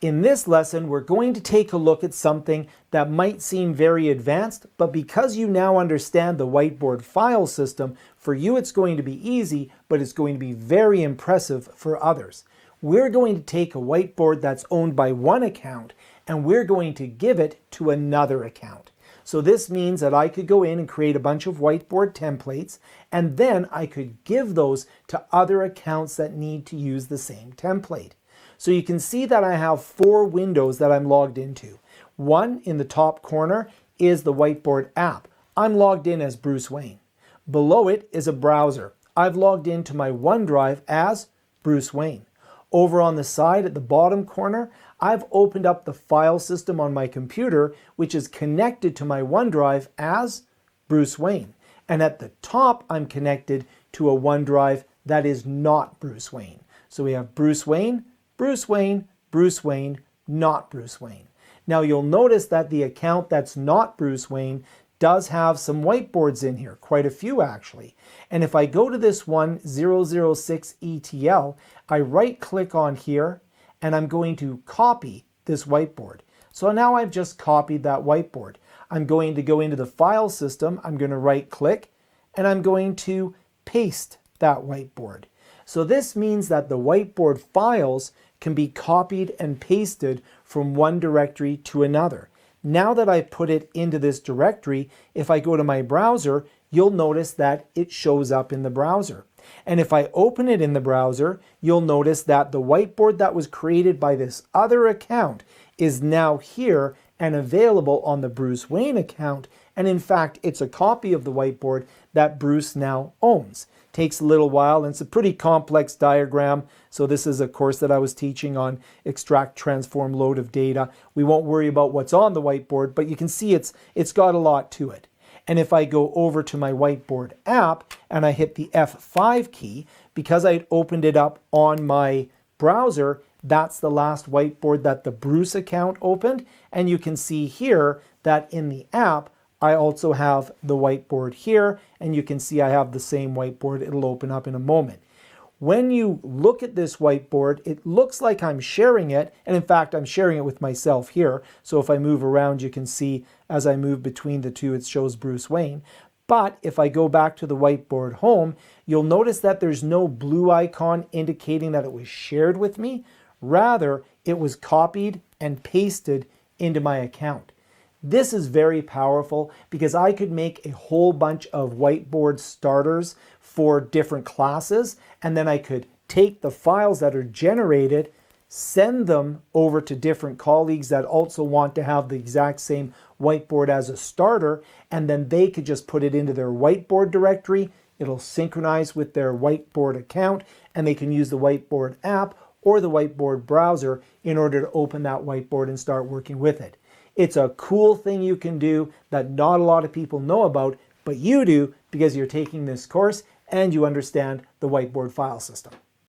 In this lesson, we're going to take a look at something that might seem very advanced, but because you now understand the Whiteboard file system, for you it's going to be easy, but it's going to be very impressive for others. We're going to take a whiteboard that's owned by one account, and we're going to give it to another account. So this means that I could go in and create a bunch of whiteboard templates, and then I could give those to other accounts that need to use the same template. So you can see that I have 4 windows that I'm logged into. One in the top corner is the Whiteboard app. I'm logged in as Bruce Wayne. Below it is a browser. I've logged into my OneDrive as Bruce Wayne. Over on the side at the bottom corner, I've opened up the file system on my computer, which is connected to my OneDrive as Bruce Wayne. And at the top, I'm connected to a OneDrive that is not Bruce Wayne. So we have Bruce Wayne, Bruce Wayne, Bruce Wayne, not Bruce Wayne. Now you'll notice that the account that's not Bruce Wayne does have some whiteboards in here, quite a few actually. And if I go to this one, 006 ETL, I right click on here and I'm going to copy this whiteboard. So now I've just copied that whiteboard. I'm going to go into the file system, I'm going to right click, and I'm going to paste that whiteboard. So this means that the whiteboard files can be copied and pasted from one directory to another. Now that I put it into this directory, if I go to my browser, you'll notice that it shows up in the browser. And if I open it in the browser, you'll notice that the whiteboard that was created by this other account is now here and available on the Bruce Wayne account. And in fact, it's a copy of the whiteboard that Bruce now owns. Takes a little while, and it's a pretty complex diagram. So this is a course that I was teaching on extract, transform, load of data. We won't worry about what's on the whiteboard, but you can see it's got a lot to it. And if I go over to my Whiteboard app and I hit the F5 key, because I'd opened it up on my browser, that's the last whiteboard that the Bruce account opened. And you can see here that in the app, I also have the whiteboard here, and you can see I have the same whiteboard. It'll open up in a moment. When you look at this whiteboard, it looks like I'm sharing it, and in fact, I'm sharing it with myself here. So if I move around, you can see as I move between the two, it shows Bruce Wayne. But if I go back to the whiteboard home, you'll notice that there's no blue icon indicating that it was shared with me. Rather, it was copied and pasted into my account. This is very powerful because I could make a whole bunch of whiteboard starters for different classes, and then I could take the files that are generated, send them over to different colleagues that also want to have the exact same whiteboard as a starter, and then they could just put it into their whiteboard directory. It'll synchronize with their whiteboard account, and they can use the Whiteboard app or the Whiteboard browser in order to open that whiteboard and start working with it. It's a cool thing you can do that not a lot of people know about, but you do because you're taking this course and you understand the Whiteboard file system.